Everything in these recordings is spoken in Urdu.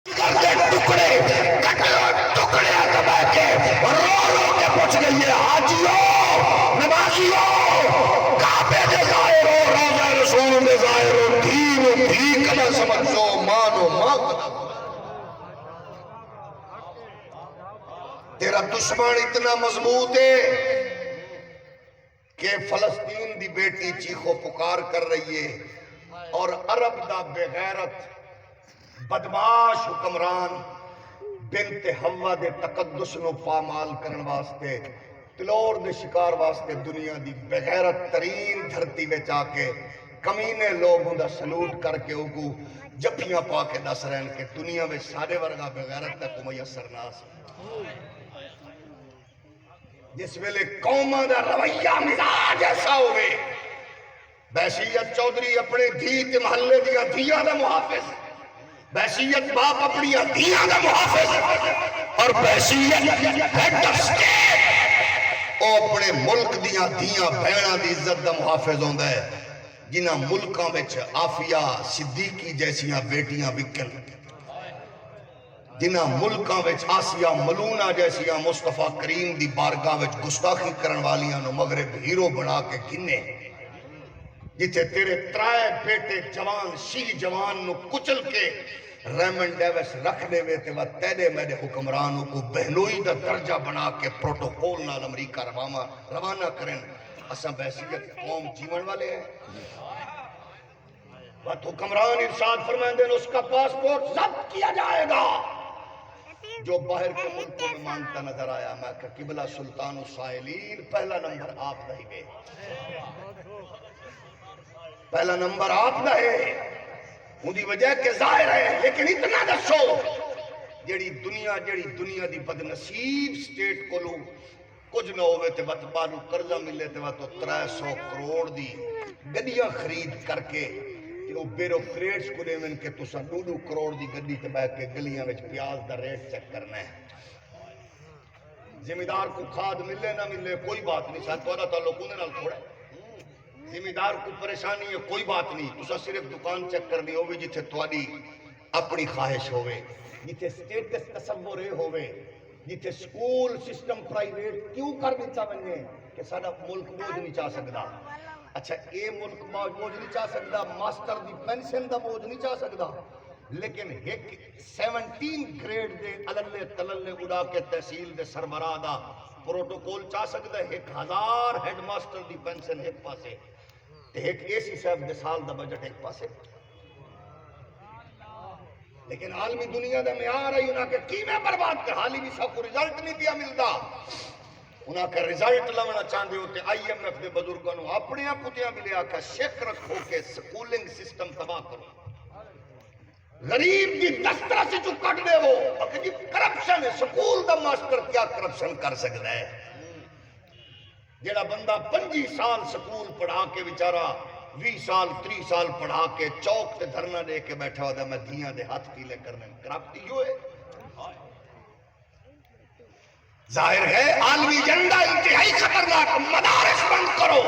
ٹکڑے ٹکڑے دبا کے رو رو کے پوچھ گئی ہے حاجیوں نمازیوں کعبے دے ظاہرو روزہ رسول دے ظاہرو دین بھی کنا سمجھو مانو ماں تیرا دشمن اتنا مضبوط ہے کہ فلسطین دی بیٹی چیخو پکار کر رہی ہے اور عرب دا بغیرت بدماش حکمران بنت حوا دے تقدس نو پامال کرن واسطے تلور دے شکار واسطے دنیا دی بغیرت ترین دھرتی وچ آ کے کمینے لوگوں دا سلوٹ کر کے اوکو جپیاں پا کے دس رہن کہ دنیا میں سارے ورگا بغیرت تک میسر نہ سی جس ویلے قوماں دا رویہ مزاج ایسا ہوئے بحثیت چودھری اپنے دھی تے محلے دیا دھیاں دا محافظ بحثیت باپ اپنی دھیاں دا محافظ اور بحثیت ہیڈ آف سٹیٹ او اپنے ملک دیا دھیاں بہناں دی عزت دا محافظ ہوندا ہے جنہاں ملکاں وچ آفیہ صدیقی جیسیاں بیٹیاں وکن جنہاں ملکاں وچ آسیہ ملونہ جیسیاں مصطفیٰ کریم دی بارگاہ وچ گستاخی کرن والیاں نو مغرب ہیرو بنا کے گھنے جتھے تیرے ترائے بیٹے جوان شی جوان نو کچل کے ریمن ڈیوس رکھ دے وے تے وہ تیرے میرے حکمرانوں کو بہنوئی دا درجہ بنا کے پروٹوکول نال امریکہ روانہ کریں اساں بحثیت قوم جیون والے ہیں وقت حکمران ارشاد فرمائیں اس کا پاسپورٹ ضبط کیا جائے گا جو باہر کے ملکوں میں مانگتا نظر آیا میں کہ قبلہ سلطان السائلین پہلا نمبر آپ نہیں بے پہلا نمبر آپ دا ہے اندھی وجہ کہ ظاہر ہے لیکن اتنا دسو جیڑی دنیا دی بدنصیب سٹیٹ کو لو کچھ نہ ہوئے تے وقت بارو قرضہ ملے تے وقت 300 کروڑ دی گڈیاں خرید کر کے وہ بیروکریٹس کو دے من کہ تسا 2 کروڑ دی گڈی تے بیٹھ کے گلیاں وچ پیاز دا ریٹ چیک کرنا ہے ذمہ کو کھاد ملے نہ ملے کوئی بات نہیں ساتھ تو تعلق انہاں نال تھوڑا ذمہ دار کو پریشانی ہے کوئی بات نہیں تسا صرف دکان چیک کرنی ہوگی جتھے تواڈی اپنی خواہش ہوئے جتھے سٹیٹس تصور ہوئے جتھے سکول سسٹم پرائیویٹ کیوں کر دیتا بننے کہ سارا ملک بوجھ نہیں چاہ سکتا اچھا اے ملک بوجھ نہیں چاہ سکتا ماسٹر دی پینشن دا بوجھ نہیں چاہ سکتا لیکن ایک 17 گریڈ دے عللے تللے اڑا کے تحصیل دے سربراہ دا پروٹوکول چاہ سکتا ہے 1000 ہیڈ ماسٹر دی پینشن ایک پاسے ایک ایسی صاحب دے سال دا بجٹ ایک پاسے لیکن عالمی دنیا دا معیار ہے انہاں کے کیویں برباد کر حالی بھی سب کو رزلٹ نہیں دیا ملتا انہاں کا رزلٹ لونا چاہتے ہوتے آئی ایم ایف دے بزرگوں نے اپنے پتیاں بھی لیا کہ شک رکھو کہ سکولنگ سسٹم تباہ کرو غریب دی دسترہ سے جو کٹ دے وہ اگر جی کرپشن ہے سکول دا ماسٹر کیا کرپشن کر سکتا ہے جیڑا بندہ 25 سال سکول پڑھا کے بیچارہ 20 سال 30 سال پڑھا کے چوک تے دھرنا دے کے بیٹھا ہوتا میں دھیاں دے ہاتھ پیلے کرنے کرپٹی جو ہے ظاہر ہے عالمی ایجنڈا انتہائی خطرناک مدارس بند کرو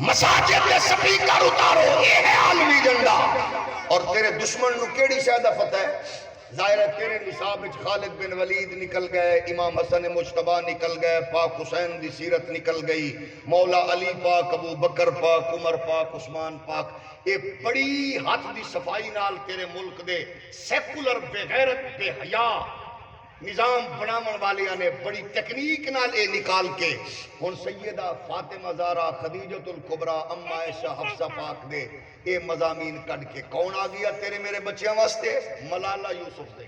مساجد دے سپیکر اتارو یہ ہے عالمی ایجنڈا اور تیرے دشمن نو کیڑی شاید فتح ہے ظاہر ہے تیرے نصاب وچ خالد بن ولید نکل گئے امام حسن مجتبی نکل گئے پاک حسین دی سیرت نکل گئی مولا علی پاک ابو بکر پاک عمر پاک عثمان پاک اے بڑی ہاتھ دی صفائی نال تیرے ملک دے سیکولر بے غیرت بے حیا نظام بنامن والیاں نے بڑی تکنیک نال اے نکال کے ہن سیدہ فاطمہ زہرا خدیجۃ الکبریٰ ام عائشہ حفصہ پاک دے اے مضامین کڈ کے کون آ گیا تیرے میرے بچیاں واسطے ملالہ یوسف دے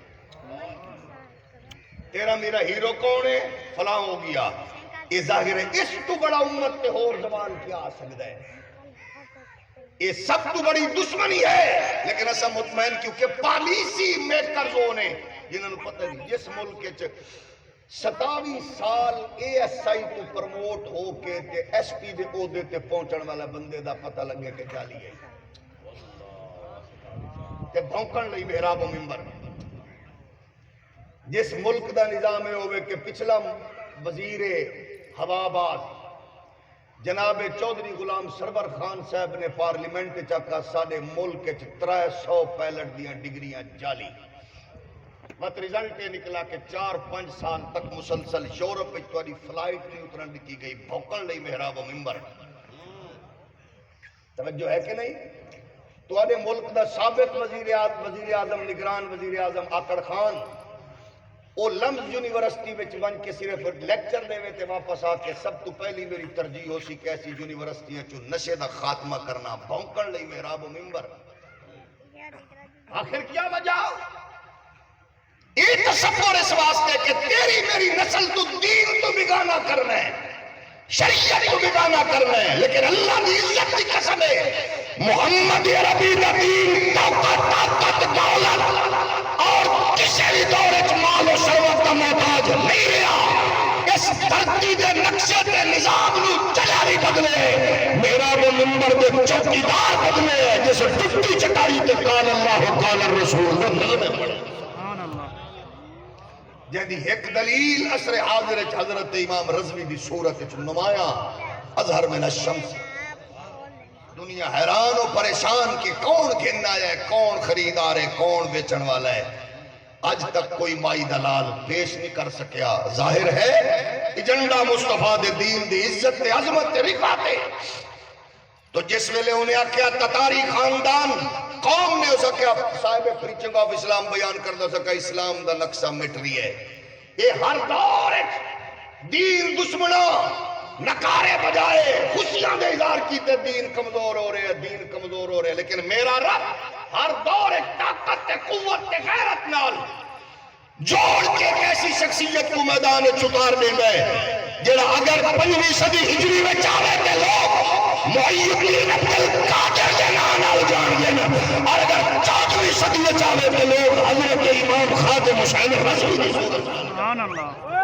تیرا میرا ہیرو کون ہے فلاں ہو گیا یہ ظاہر ہے اس تو بڑا امت تے اور زبان کیا آ سکتا ہے یہ سب تو بڑی دشمنی ہے لیکن ایسا مطمئن کیونکہ پالیسی میکرز ہونے جنہوں نے پتہ نہیں جس ملک کے 27 سال اے ایس آئی تو پرموٹ ہو کے تے ایس پی دے عہدے تے پہنچن والا بندے دا پتہ لگے کہ جعلی ہے تے بھونکن لئی محراب و منبر جس ملک دا نظام ہے ہوئے کہ پچھلا وزیر ہوا باز جناب چودھری غلام سرور خان صاحب نے پارلیمنٹ چاکا ساڑے ملک 300 پائلٹ دیاں ڈگریاں جعلی مت رزلٹ یہ نکلا کہ 4-5 سال تک مسلسل یورپ میں تاری فلائٹ نہیں اترن دی گئی بھوکن لئی محراب و ممبر توجہ ہے کہ نہیں تواڈے ملک دا سابق وزیر اعظم نگران وزیر اعظم آکڑ خان وہ لمز یونیورسٹی وچ ون کے صرف لیکچر دے تے واپس آ کے سب تو پہلی میری ترجیح ہو سی کہ ایسی یونیورسٹیاں چوں نشے دا خاتمہ کرنا بھونکن لئی محراب و ممبر آخر کیا وجہ یہ تصور اس واسطے کہ تیری میری نسل تو دین تو بگانا کرنا ہے شریعت کو بگانا کرنا ہے لیکن اللہ کی عزت کی قسم ہے محمد عربی نبی طاقت دولت اور کسی بھی دور وچ مال و ثروت کا محتاج نہیں رہا اس دھرتی دے نقشے تے نظام نو چلا نہیں بدلے میرا وہ منبر دے چوکیدار بدلے جس ٹوٹی چٹائی تے قال اللہ قال الرسول سبحان اللہ جہدی ایک دلیل عصر حاضر حضرت امام رضوی دی صورت وچ نمایاں اظہر من الشمس دنیا حیران و پریشان کہ کون گھن آیا ہے کون خریدار ہے کون بیچن والا ہے آج تک کوئی مائی دلال پیش نہیں کر سکیا ظاہر ہے ایجنڈا مصطفیٰ دے دین دی عزت دے عظمت دے رفاتے تو جس ویلے انہیں آکھیا تتاری خاندان قوم نے اسا کیا صاحب پریچنگ آف اسلام بیان کردہ سکا اسلام دا نقصہ مٹ رہی ہے یہ ہر دور دین دشمنہ نکارے بجائے خوشیاں دے اظہار کیتے دین کمزور ہو رہے دین کمزور ہو رہے لیکن میرا رب ہر دور طاقت قوت غیرت نال جوڑ کے ایک ایسی شخصیت کو میدان چتار دے گئے جڑا اگر 5ویں صدی ہجری میں چاہے تھے لوگ محی الدین عبد القادر کے نام نال جان گئے اور اگر 4ویں صدی میں چاہے تھے لوگ حضرت امام خادم حسین رضوی کی صورت سبحان اللہ